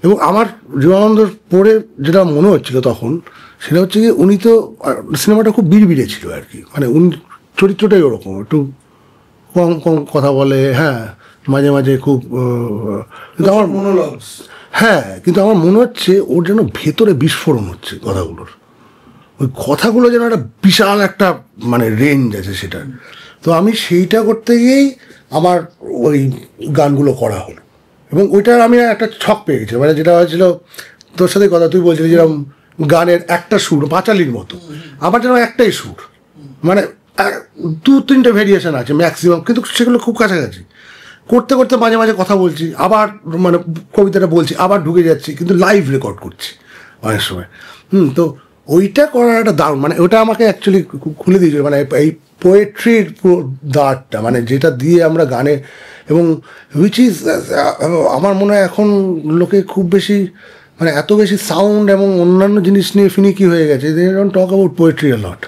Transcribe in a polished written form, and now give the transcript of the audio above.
এবং আমার জীবনানন্দর পড়ে যেটা মনে হচ্ছিল তখন সেটা হচ্ছে কি উনি তো সিনেমাটা খুব বিড়বিড়ে ছিল আর কি, মানে উনি চরিত্রটাই ওরকম, একটু কম কম কথা বলে, হ্যাঁ মাঝে মাঝে খুব কিন্তু আমার মনোলগস, হ্যাঁ কিন্তু আমার মনে হচ্ছে ওর যেন ভেতরে বিস্ফোরণ হচ্ছে কথাগুলোর, ওই কথাগুলো যেন একটা বিশাল একটা মানে রেঞ্জ আছে সেটার। তো আমি সেইটা করতে গিয়েই আমার ওই গানগুলো করা হলো, এবং ওইটার আমি একটা ছক পেয়ে গেছি, মানে যেটা হয়েছিল তোর সাথে কথা তুই বলছিলি যেরকম গানের একটা সুর পাঁচালির মতো, আমার যেন একটাই সুর, মানে 2-3টে ভেরিয়েশন আছে ম্যাক্সিমাম, কিন্তু সেগুলো খুব কাছাকাছি। করতে করতে মাঝে মাঝে কথা বলছি, আবার মানে কবিতাটা বলছি, আবার ঢুকে যাচ্ছি, কিন্তু লাইভ রেকর্ড করছি অনেক সময়। তো ওইটা করার একটা দারুণ, মানে ওটা আমাকে অ্যাকচুয়ালি খুলে দিয়েছিল, মানে এই পোয়েট্রির পুরো দ্বারটা, মানে যেটা দিয়ে আমরা গানে, এবং উইচ ইজ আমার মনে হয় এখন লোকে খুব বেশি মানে এত বেশি সাউন্ড এবং অন্যান্য জিনিস নিয়ে ফিনিকি হয়ে গেছে, they don't talk about poetry a lot.